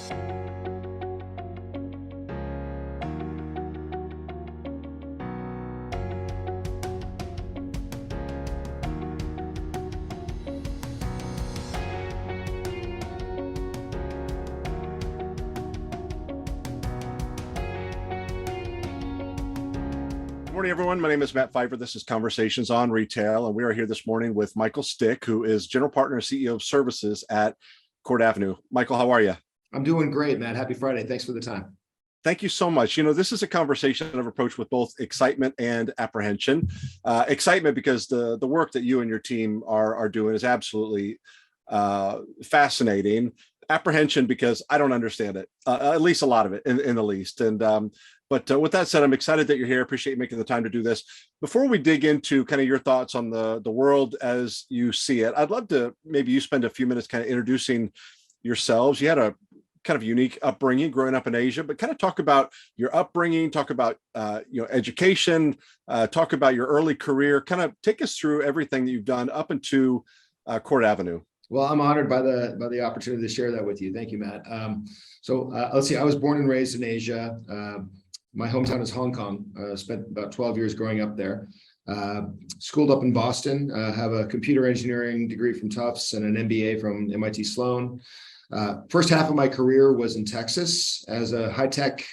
Good morning, everyone. My name is Matt Pfeiffer. This is Conversations on Retail, and we are here this morning with Michael Stich, who is General Partner and CEO of Services at CourtAvenue. Michael, how are you? I'm doing great, Matt. Happy Friday. Thanks for the time. Thank you so much. You know, this is a conversation I've approached with both excitement and apprehension. Excitement because the work that you and your team are doing is absolutely fascinating. Apprehension because I don't understand it, at least a lot of it in the least. But with that said, I'm excited that you're here. Appreciate you making the time to do this. Before we dig into kind of your thoughts on the world as you see it, I'd love to maybe you spend a few minutes kind of introducing yourselves. You had a kind of unique upbringing growing up in Asia, but kind of talk about your upbringing, talk about education, talk about your early career, kind of take us through everything that you've done up into CourtAvenue. Well, I'm honored by the opportunity to share that with you. Thank you, Matt. Let's see. I was born and raised in Asia. My hometown is Hong Kong. Spent about 12 years growing up there. Schooled up in Boston. Have a computer engineering degree from Tufts and an MBA from MIT Sloan. First half of my career was in Texas as a high-tech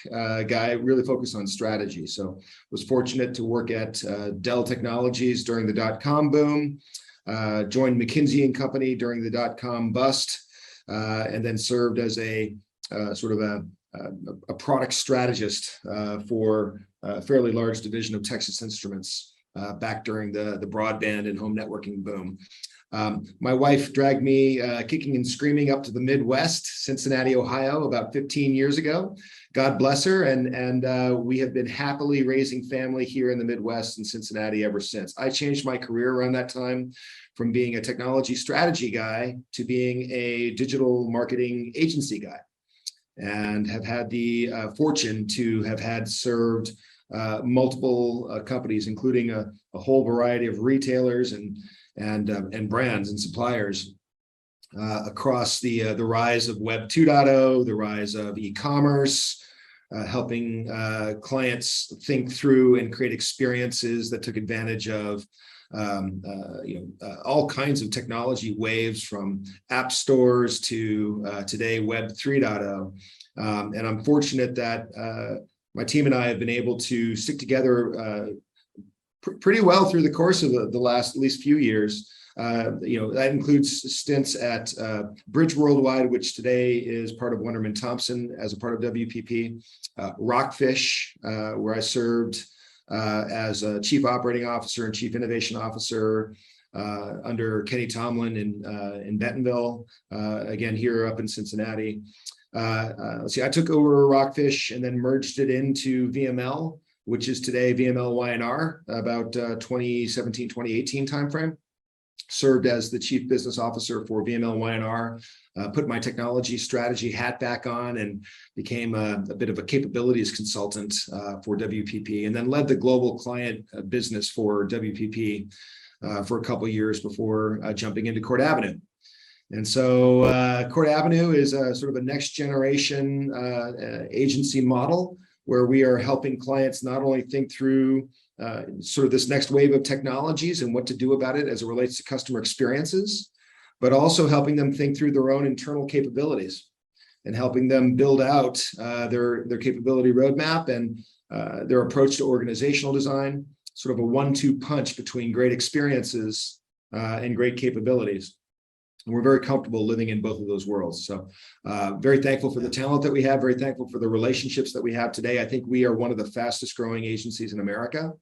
guy, really focused on strategy. So was fortunate to work at Dell Technologies during the dot-com boom. Joined McKinsey & Company during the dot-com bust, and then served as a sort of a product strategist for a fairly large division of Texas Instruments back during the broadband and home networking boom. My wife dragged me kicking and screaming up to the Midwest, Cincinnati, Ohio, about 15 years ago. God bless her, and we have been happily raising family here in the Midwest in Cincinnati ever since. I changed my career around that time from being a technology strategy guy to being a digital marketing agency guy, and have had the fortune to have had served multiple companies, including a whole variety of retailers and brands and suppliers across the rise of Web 2.0, the rise of e-commerce, helping clients think through and create experiences that took advantage of all kinds of technology waves, from app stores to today Web 3.0. And I'm fortunate that my team and I have been able to stick together pretty well through the course of the last at least few years. That includes stints at Bridge Worldwide, which today is part of Wunderman Thompson as a part of WPP, Rockfish, where I served as a chief operating officer and chief innovation officer under Kenny Tomlin in Bentonville, again here up in Cincinnati. I took over Rockfish and then merged it into VML, which is today VML Y&R, about 2017, 2018 timeframe. Served as the chief business officer for VML Y&R, put my technology strategy hat back on and became a bit of a capabilities consultant for WPP, and then led the global client business for WPP for a couple of years before jumping into CourtAvenue. And so CourtAvenue is a sort of a next generation agency model where we are helping clients not only think through sort of this next wave of technologies and what to do about it as it relates to customer experiences, but also helping them think through their own internal capabilities and helping them build out their capability roadmap and their approach to organizational design, sort of a 1-2 punch between great experiences and great capabilities. And we're very comfortable living in both of those worlds. So very thankful for the talent that we have, very thankful for the relationships that we have today. I think we are one of the fastest growing agencies in America.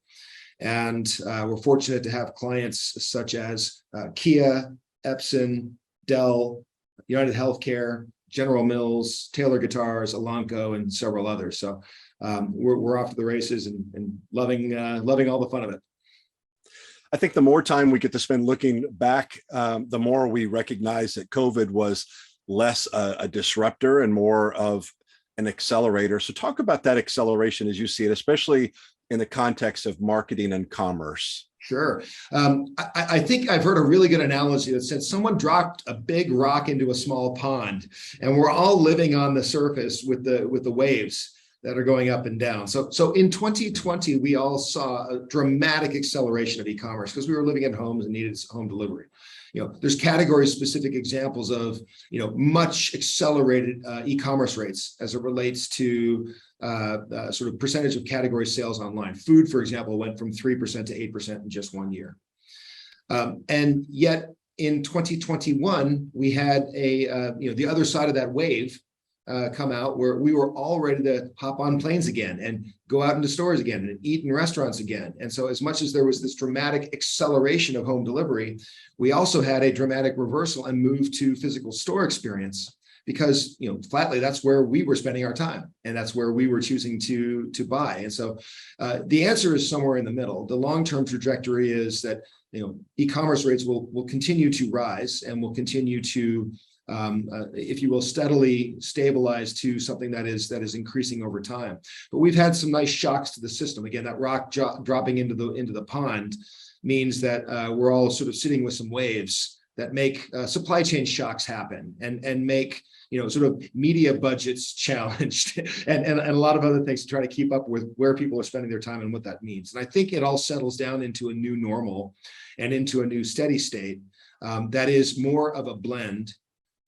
And we're fortunate to have clients such as Kia, Epson, Dell, United Healthcare, General Mills, Taylor Guitars, Elanco, and several others. So we're off to the races and loving all the fun of it. I think the more time we get to spend looking back, the more we recognize that COVID was less a disruptor and more of an accelerator. So talk about that acceleration as you see it, especially in the context of marketing and commerce? Sure. I think I've heard a really good analogy that said someone dropped a big rock into a small pond, and we're all living on the surface with the waves that are going up and down. So in 2020, we all saw a dramatic acceleration of e-commerce because we were living at homes and needed home delivery. There's category specific examples of, much accelerated e-commerce rates as it relates to sort of percentage of category sales online. Food, for example, went from 3% to 8% in just 1 year. And yet in 2021, we had the other side of that wave come out where we were all ready to hop on planes again and go out into stores again and eat in restaurants again. And so as much as there was this dramatic acceleration of home delivery, we also had a dramatic reversal and move to physical store experience because, flatly, that's where we were spending our time and that's where we were choosing to buy. And so the answer is somewhere in the middle. The long-term trajectory is that, e-commerce rates will continue to rise and will continue to if you will, steadily stabilize to something that is increasing over time. But we've had some nice shocks to the system. Again, that rock dropping into the pond means that we're all sort of sitting with some waves that make supply chain shocks happen and make sort of media budgets challenged and a lot of other things to try to keep up with where people are spending their time and what that means. And I think it all settles down into a new normal and into a new steady state that is more of a blend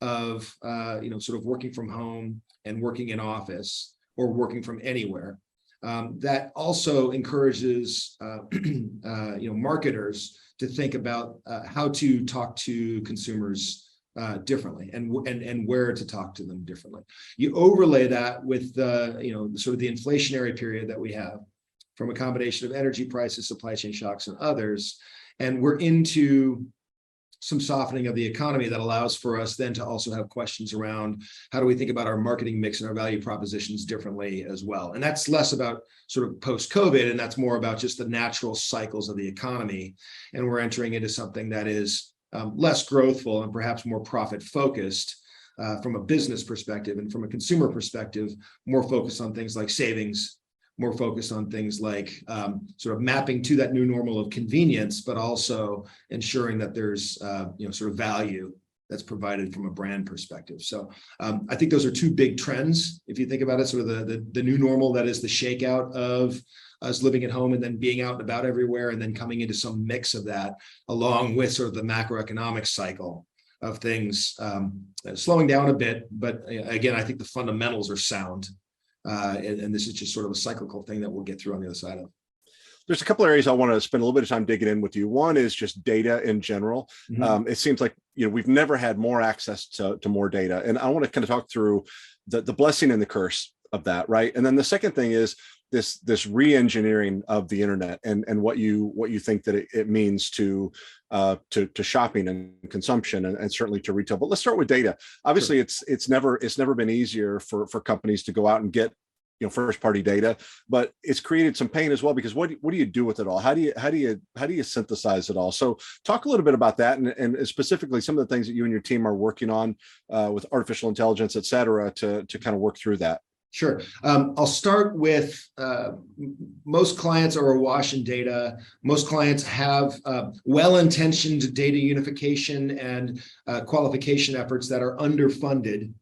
of sort of working from home and working in office or working from anywhere. That also encourages marketers to think about how to talk to consumers differently and where to talk to them differently. You overlay that with sort of the inflationary period that we have from a combination of energy prices, supply chain shocks, and others, and we're into some softening of the economy that allows for us then to also have questions around how do we think about our marketing mix and our value propositions differently as well. And that's less about sort of post-COVID, and that's more about just the natural cycles of the economy. And we're entering into something that is less growthful and perhaps more profit focused from a business perspective, and from a consumer perspective, more focused on things like savings, more focused on things like sort of mapping to that new normal of convenience, but also ensuring that there's sort of value that's provided from a brand perspective. So I think those are two big trends. If you think about it, sort of the new normal that is the shakeout of us living at home and then being out and about everywhere, and then coming into some mix of that, along with sort of the macroeconomic cycle of things slowing down a bit. But again, I think the fundamentals are sound. And this is just sort of a cyclical thing that we'll get through on the other side of. There's a couple of areas I want to spend a little bit of time digging in with you. One is just data in general. Mm-hmm. It seems like we've never had more access to more data, and I want to kind of talk through the blessing and the curse of that, right? And then the second thing is this re-engineering of the internet and what you think that it means to shopping and consumption and certainly to retail. But let's start with data. Obviously, sure. It's never been easier for companies to go out and get first party data, but it's created some pain as well, because what do you do with it all? How do you synthesize it all? So talk a little bit about that, and specifically some of the things that you and your team are working on with artificial intelligence, et cetera, to kind of work through that. Sure. I'll start with most clients are awash in data. Most clients have well-intentioned data unification and qualification efforts that are underfunded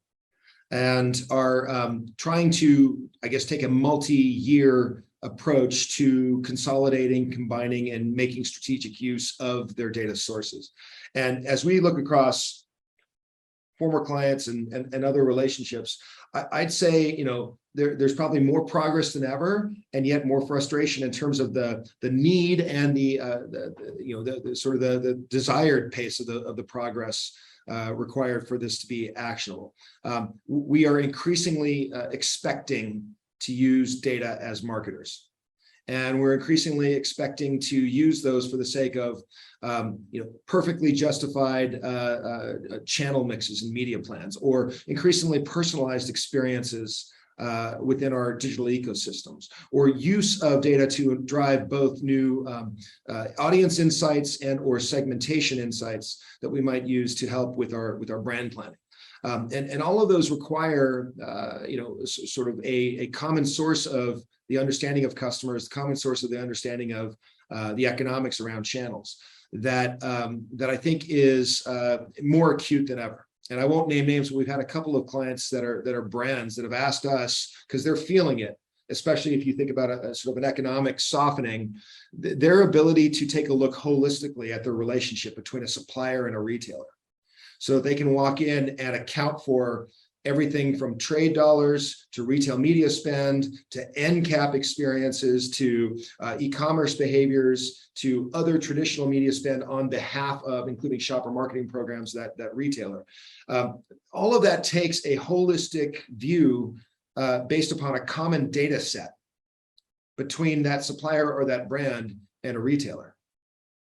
and are trying to, I guess, take a multi-year approach to consolidating, combining, and making strategic use of their data sources. And as we look across former clients and other relationships, I'd say, there's probably more progress than ever, and yet more frustration in terms of the need and the sort of the desired pace of the progress required for this to be actionable. We are increasingly expecting to use data as marketers. And we're increasingly expecting to use those for the sake of, perfectly justified channel mixes and media plans, or increasingly personalized experiences within our digital ecosystems, or use of data to drive both new audience insights and or segmentation insights that we might use to help with our brand planning. And all of those require, sort of a common source of the understanding of customers, the common source of the understanding of the economics around channels that I think is more acute than ever. And I won't name names, but we've had a couple of clients that are brands that have asked us, because they're feeling it, especially if you think about a sort of an economic softening, their ability to take a look holistically at the relationship between a supplier and a retailer. So they can walk in and account for everything from trade dollars to retail media spend to end cap experiences to e-commerce behaviors to other traditional media spend on behalf of, including shopper marketing programs, that retailer. All of that takes a holistic view based upon a common data set between that supplier or that brand and a retailer.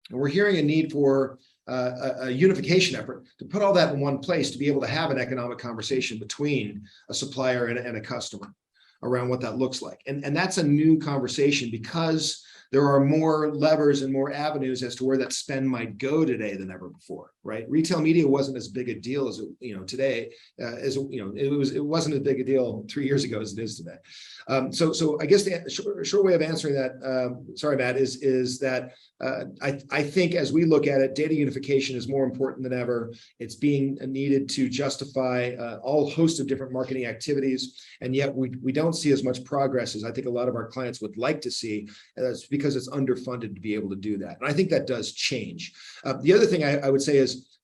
And we're hearing a need for a unification effort to put all that in one place to be able to have an economic conversation between a supplier and a customer around what that looks like. And that's a new conversation because there are more levers and more avenues as to where that spend might go today than ever before, right? Retail media wasn't as big a deal as today, it wasn't as big a deal 3 years ago as it is today. So I guess the short way of answering that, sorry, Matt, is that I think as we look at it, data unification is more important than ever. It's being needed to justify all host of different marketing activities, and yet we don't see as much progress as I think a lot of our clients would like to see. That's because it's underfunded to be able to do that, and I think that does change. The other thing I would say is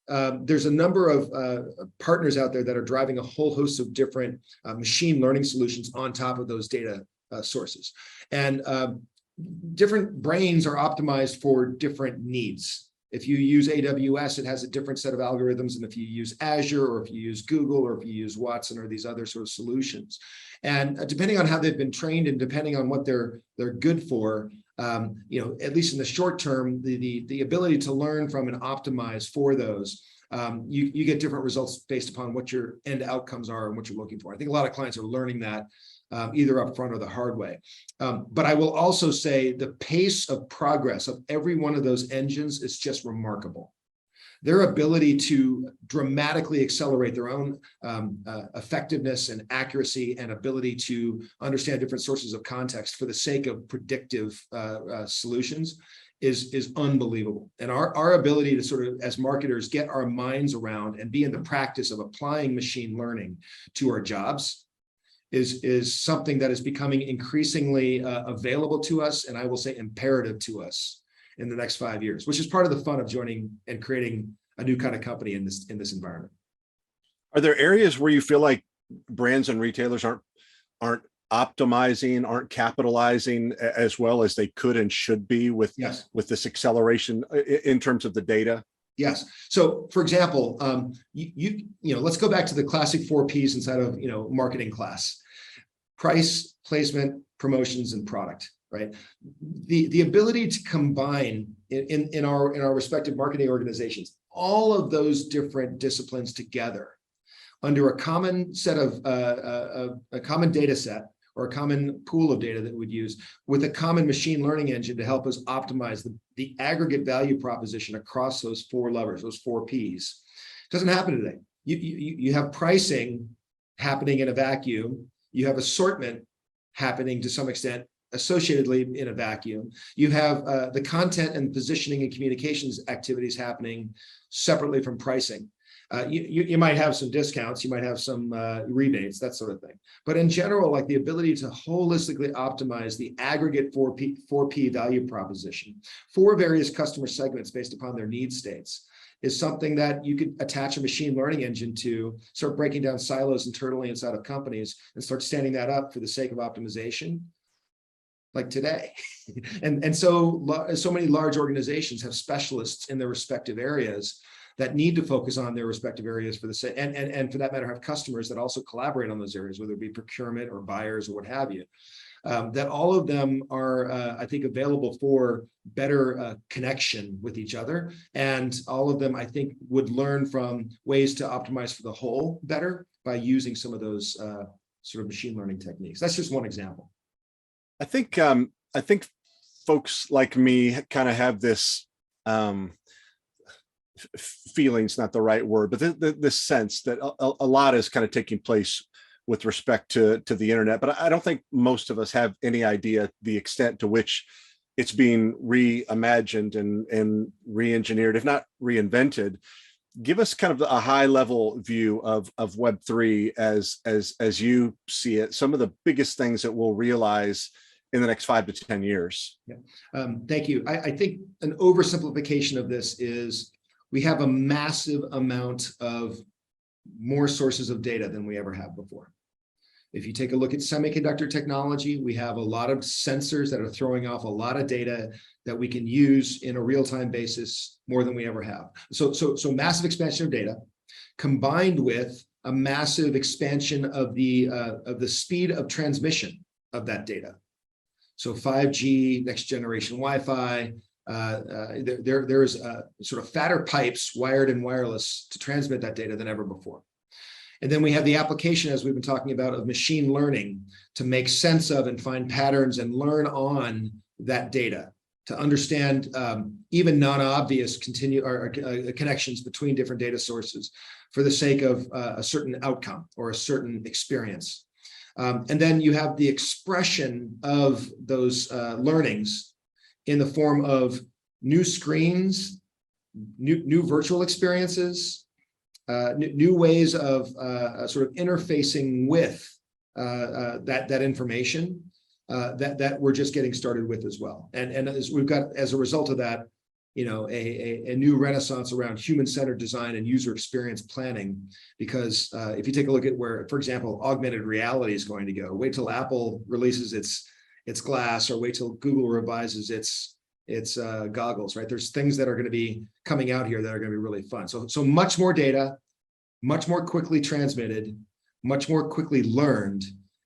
there's a number of partners out there that are driving a whole host of different machine learning solutions on top of those data sources. And different brains are optimized for different needs. If you use AWS, it has a different set of algorithms than if you use Azure or if you use Google or if you use Watson or these other sort of solutions. And depending on how they've been trained and depending on what they're good for, at least in the short term, the ability to learn from and optimize for those, you get different results based upon what your end outcomes are and what you're looking for. I think a lot of clients are learning that either up front or the hard way. But I will also say the pace of progress of every one of those engines is just remarkable. Their ability to dramatically accelerate their own effectiveness and accuracy and ability to understand different sources of context for the sake of predictive solutions is unbelievable. And our ability to sort of, as marketers, get our minds around and be in the practice of applying machine learning to our jobs is something that is becoming increasingly available to us, and I will say imperative to us in the next 5 years, which is part of the fun of joining and creating a new kind of company in this environment. Are there areas where you feel like brands and retailers aren't optimizing, aren't capitalizing as well as they could and should be with this acceleration in terms of the data? Yes. So, for example, let's go back to the classic 4 Ps inside of marketing class: price, placement, promotions, and product. Right. The ability to combine in our respective marketing organizations all of those different disciplines together under a common set of a common data set or a common pool of data that we'd use with a common machine learning engine to help us optimize the aggregate value proposition across those 4 levers, those 4 Ps. Doesn't happen today. You have pricing happening in a vacuum. You have assortment happening to some extent associatedly in a vacuum. You have the content and positioning and communications activities happening separately from pricing. You might have some discounts, you might have some rebates, that sort of thing. But in general, like the ability to holistically optimize the aggregate 4P value proposition for various customer segments based upon their need states is something that you could attach a machine learning engine to, start breaking down silos internally inside of companies and start standing that up for the sake of optimization, like today. and so many large organizations have specialists in their respective areas that need to focus on their respective areas for the same, and for that matter, have customers that also collaborate on those areas, whether it be procurement or buyers or what have you. That all of them are, I think, available for better connection with each other. And all of them, I think, would learn from ways to optimize for the whole better by using some of those sort of machine learning techniques. That's just one example. I think folks like me kind of have this feeling's not the right word, but this sense that a lot is kind of taking place with respect to the internet. But I don't think most of us have any idea the extent to which it's being reimagined and re-engineered, if not reinvented. Give us kind of a high level view of Web3 as you see it, some of the biggest things that we'll realize in the next 5 to 10 years. Yeah. Thank you. I think an oversimplification of this is we have a massive amount of more sources of data than we ever have before. If you take a look at semiconductor technology, we have a lot of sensors that are throwing off a lot of data that we can use in a real-time basis more than we ever have. So massive expansion of data combined with a massive expansion of the speed of transmission of that data. So 5G, next generation Wi-Fi, there's sort of fatter pipes, wired and wireless, to transmit that data than ever before. And then we have the application, as we've been talking about, of machine learning to make sense of and find patterns and learn on that data, to understand even non-obvious connections between different data sources for the sake of a certain outcome or a certain experience. And then you have the expression of those learnings in the form of new screens, new virtual experiences, new ways of sort of interfacing with that information that we're just getting started with as well. And as we've got, as a result of that, you know, a new renaissance around human-centered design and user experience planning. Because if you take a look at where, for example, augmented reality is going to go, wait till Apple releases its glass, or wait till Google revises its goggles, right? There's things that are going to be coming out here that are going to be really fun. So much more data, much more quickly transmitted, much more quickly learned,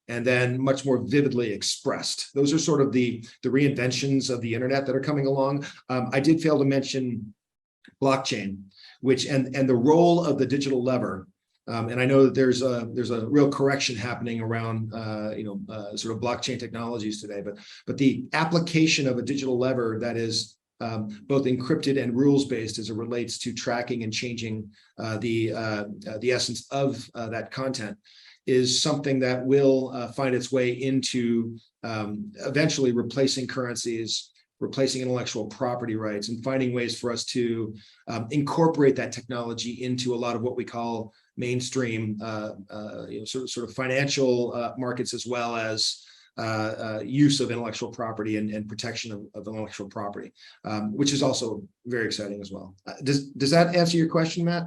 and then much more vividly expressed. Those are sort of the reinventions of the internet that are coming along. I did fail to mention blockchain, which and the role of the digital lever. And I know that there's a real correction happening around sort of blockchain technologies today, but the application of a digital lever that is both encrypted and rules-based as it relates to tracking and changing the essence of that content is something that will find its way into eventually replacing currencies, replacing intellectual property rights, and finding ways for us to incorporate that technology into a lot of what we call mainstream sort of financial markets, as well as use of intellectual property and protection of intellectual property, which is also very exciting as well. Does that answer your question, Matt?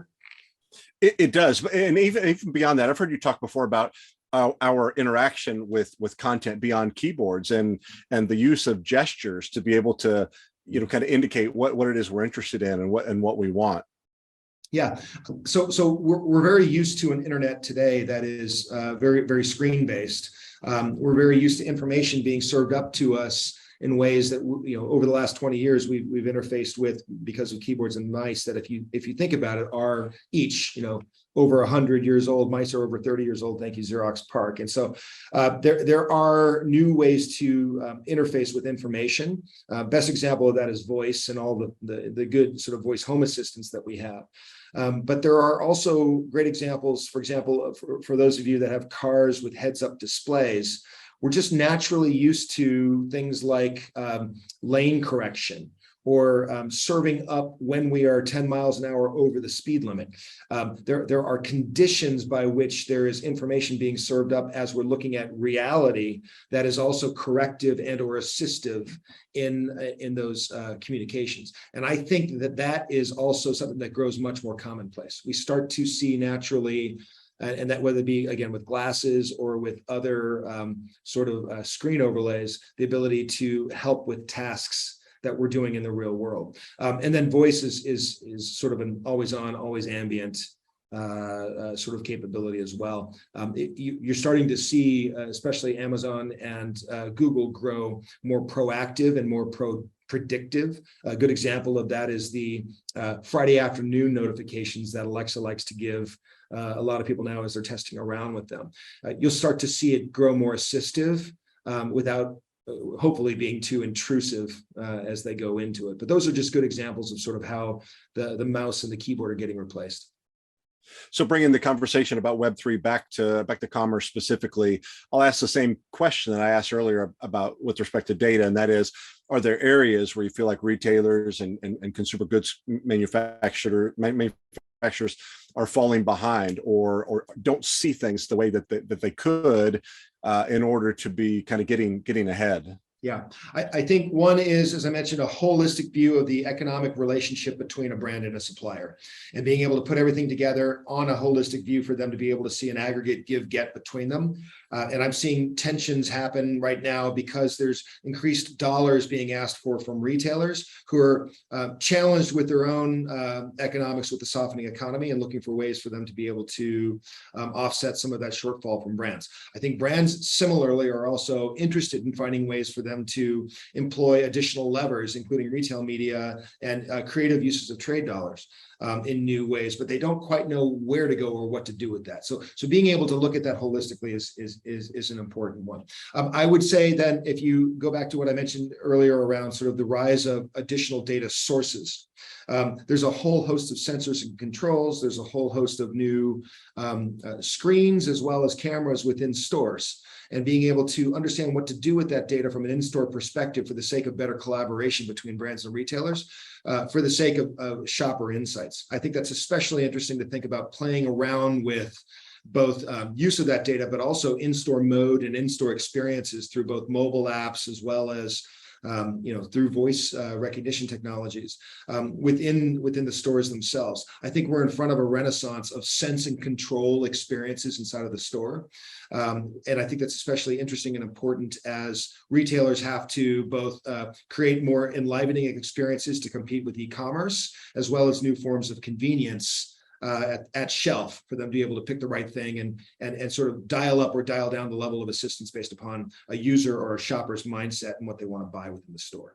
It does. And even beyond that, I've heard you talk before about our interaction with content beyond keyboards and the use of gestures to be able to, you know, kind of indicate what it is we're interested in and what we want. Yeah, so we're very used to an internet today that is very, very screen based. We're very used to information being served up to us in ways that, you know, over the last 20 years we've interfaced with because of keyboards and mice that, if you think about it, are each, you know, over 100 years old. Mice are over 30 years old. Thank you, Xerox PARC. And so there are new ways to interface with information. Best example of that is voice and all the good sort of voice home assistants that we have. But there are also great examples, for example, for those of you that have cars with heads-up displays. We're just naturally used to things like lane correction or serving up when we are 10 miles an hour over the speed limit. There are conditions by which there is information being served up as we're looking at reality that is also corrective and or assistive in those communications. And I think that is also something that grows much more commonplace. We start to see naturally, and that whether it be, again, with glasses or with other sort of screen overlays, the ability to help with tasks that we're doing in the real world. And then voice is sort of an always on, always ambient sort of capability as well. You're starting to see, especially Amazon and Google, grow more proactive and more predictive. A good example of that is the Friday afternoon notifications that Alexa likes to give a lot of people now as they're testing around with them. You'll start to see it grow more assistive without hopefully being too intrusive as they go into it. But those are just good examples of sort of how the mouse and the keyboard are getting replaced. So bringing the conversation about Web3 back to commerce specifically, I'll ask the same question that I asked earlier about with respect to data, and that is, are there areas where you feel like retailers and consumer goods manufacturers are falling behind or don't see things the way that they could in order to be kind of getting ahead? Yeah, I think one is, as I mentioned, a holistic view of the economic relationship between a brand and a supplier, and being able to put everything together on a holistic view for them to be able to see an aggregate give-get between them. And I'm seeing tensions happen right now because there's increased dollars being asked for from retailers who are challenged with their own economics with the softening economy and looking for ways for them to be able to offset some of that shortfall from brands. I think brands similarly are also interested in finding ways for them to employ additional levers, including retail media and creative uses of trade dollars in new ways, but they don't quite know where to go or what to do with that. So being able to look at that holistically is an important one. I would say that if you go back to what I mentioned earlier around sort of the rise of additional data sources, there's a whole host of sensors and controls. There's a whole host of new screens as well as cameras within stores, and being able to understand what to do with that data from an in-store perspective for the sake of better collaboration between brands and retailers, for the sake of shopper insights. I think that's especially interesting to think about playing around with both use of that data, but also in-store mode and in-store experiences through both mobile apps as well as through voice recognition technologies within the stores themselves. I think we're in front of a renaissance of sense and control experiences inside of the store. And I think that's especially interesting and important as retailers have to both create more enlivening experiences to compete with e-commerce, as well as new forms of convenience at shelf for them to be able to pick the right thing and sort of dial up or dial down the level of assistance based upon a user or a shopper's mindset and what they want to buy within the store.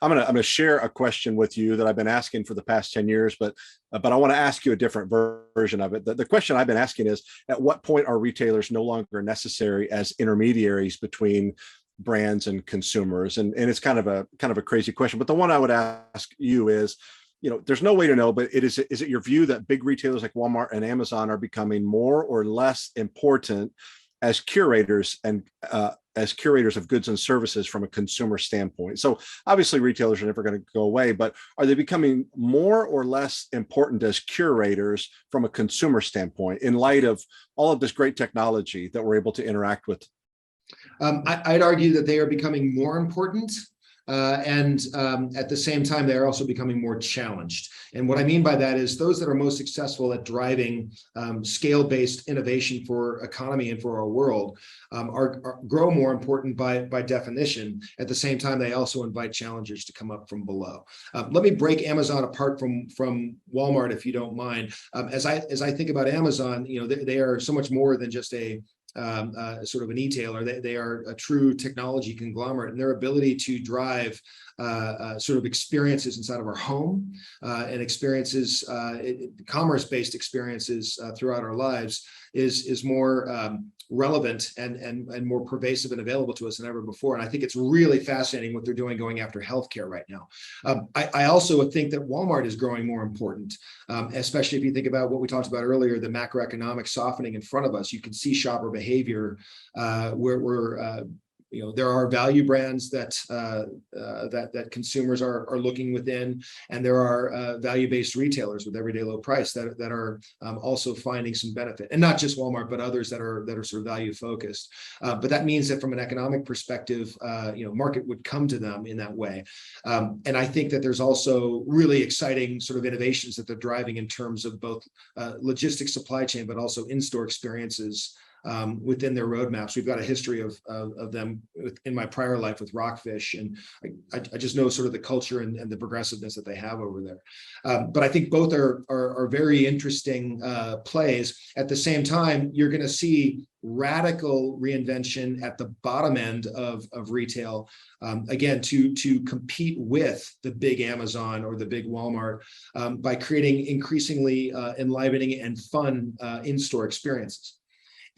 I'm gonna share a question with you that I've been asking for the past 10 years, but I want to ask you a different version of it. The question I've been asking is, at what point are retailers no longer necessary as intermediaries between brands and consumers? And it's kind of a crazy question, but the one I would ask you is, there's no way to know, but is it your view that big retailers like Walmart and Amazon are becoming more or less important as curators of goods and services from a consumer standpoint? So obviously retailers are never going to go away, but are they becoming more or less important as curators from a consumer standpoint in light of all of this great technology that we're able to interact with? I'd argue that they are becoming more important. And at the same time, they're also becoming more challenged. And what I mean by that is those that are most successful at driving scale-based innovation for economy and for our world grow more important by definition. At the same time, they also invite challengers to come up from below. Let me break Amazon apart from Walmart, if you don't mind. As I think about Amazon, they are so much more than just a sort of an e-tailer. They are a true technology conglomerate, and their ability to drive sort of experiences inside of our home and experiences, commerce-based experiences throughout our lives is more relevant and more pervasive and available to us than ever before. And I think it's really fascinating what they're doing going after healthcare right now. I also think that Walmart is growing more important, especially if you think about what we talked about earlier, the macroeconomic softening in front of us. You can see shopper behavior where there are value brands that consumers are looking within, and there are value-based retailers with everyday low price that are also finding some benefit, and not just Walmart, but others that are sort of value focused. But that means that from an economic perspective, market would come to them in that way. And I think that there's also really exciting sort of innovations that they're driving in terms of both logistics, supply chain, but also in-store experiences within their roadmaps. We've got a history of them in my prior life with Rockfish, and I just know sort of the culture and the progressiveness that they have over there. But I think both are very interesting plays. At the same time, you're going to see radical reinvention at the bottom end of retail, again, to compete with the big Amazon or the big Walmart by creating increasingly enlivening and fun in-store experiences.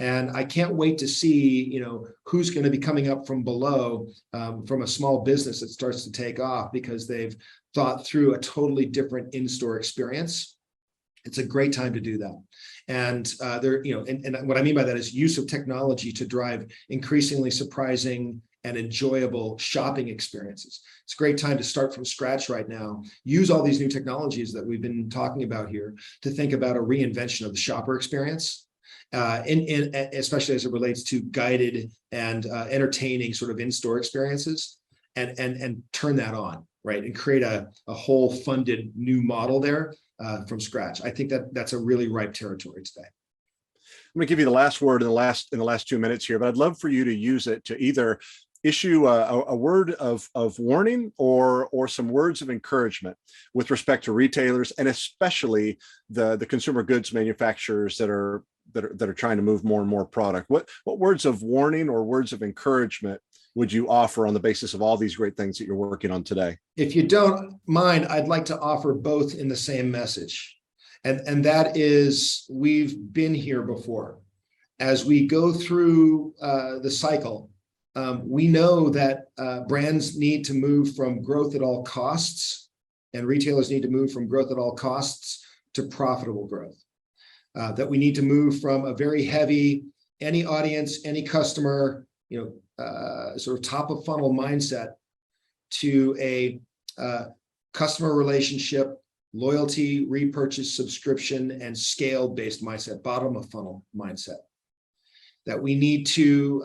And I can't wait to see, who's going to be coming up from below, from a small business that starts to take off because they've thought through a totally different in-store experience. It's a great time to do that. And and what I mean by that is use of technology to drive increasingly surprising and enjoyable shopping experiences. It's a great time to start from scratch right now. Use all these new technologies that we've been talking about here to think about a reinvention of the shopper experience, especially as it relates to guided and entertaining sort of in-store experiences, and turn that on, right? And create a whole funded new model there from scratch. I think that's a really ripe territory today. I'm going to give you the last word in the last 2 minutes here, but I'd love for you to use it to either issue a word of warning or some words of encouragement with respect to retailers, and especially the consumer goods manufacturers that are trying to move more and more product. What words of warning or words of encouragement would you offer on the basis of all these great things that you're working on today? If you don't mind, I'd like to offer both in the same message. And that is, we've been here before. As we go through the cycle, we know that brands need to move from growth at all costs, and retailers need to move from growth at all costs to profitable growth. That we need to move from a very heavy, any audience, any customer, sort of top of funnel mindset to a customer relationship, loyalty, repurchase, subscription, and scale-based mindset, bottom of funnel mindset. That we need to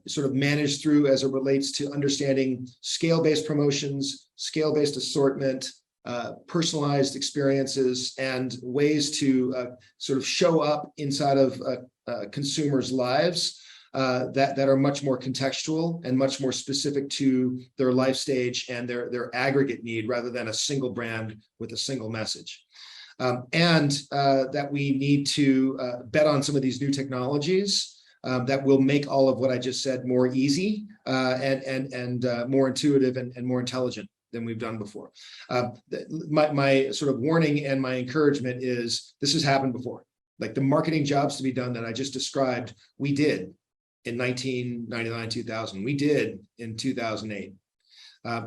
sort of manage through as it relates to understanding scale-based promotions, scale-based assortment, personalized experiences, and ways to sort of show up inside of consumers' lives that are much more contextual and much more specific to their life stage and their aggregate need, rather than a single brand with a single message. And that we need to bet on some of these new technologies that will make all of what I just said more easy and more intuitive and more intelligent than we've done before. My sort of warning and my encouragement is, this has happened before. Like the marketing jobs to be done that I just described, we did in 1999, 2000. We did in 2008.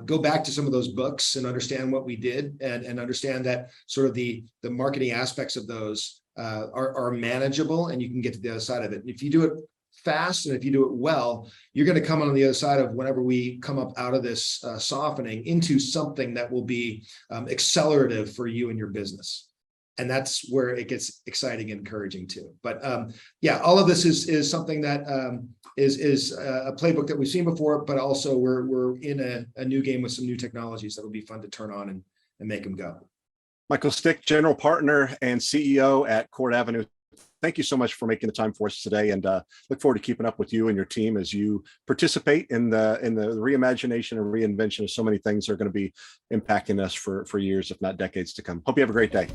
Go back to some of those books and understand what we did, and understand that sort of the marketing aspects of those are manageable, and you can get to the other side of it. And if you do it fast and if you do it well, you're going to come on the other side of whenever we come up out of this softening into something that will be accelerative for you and your business. And that's where it gets exciting and encouraging too. But yeah, all of this is something that is a playbook that we've seen before, but also we're in a new game with some new technologies that will be fun to turn on and make them go. Michael Stich, General Partner and CEO at CourtAvenue. Thank you so much for making the time for us today, and look forward to keeping up with you and your team as you participate in the reimagination and reinvention of so many things that are going to be impacting us for years, if not decades to come. Hope you have a great day.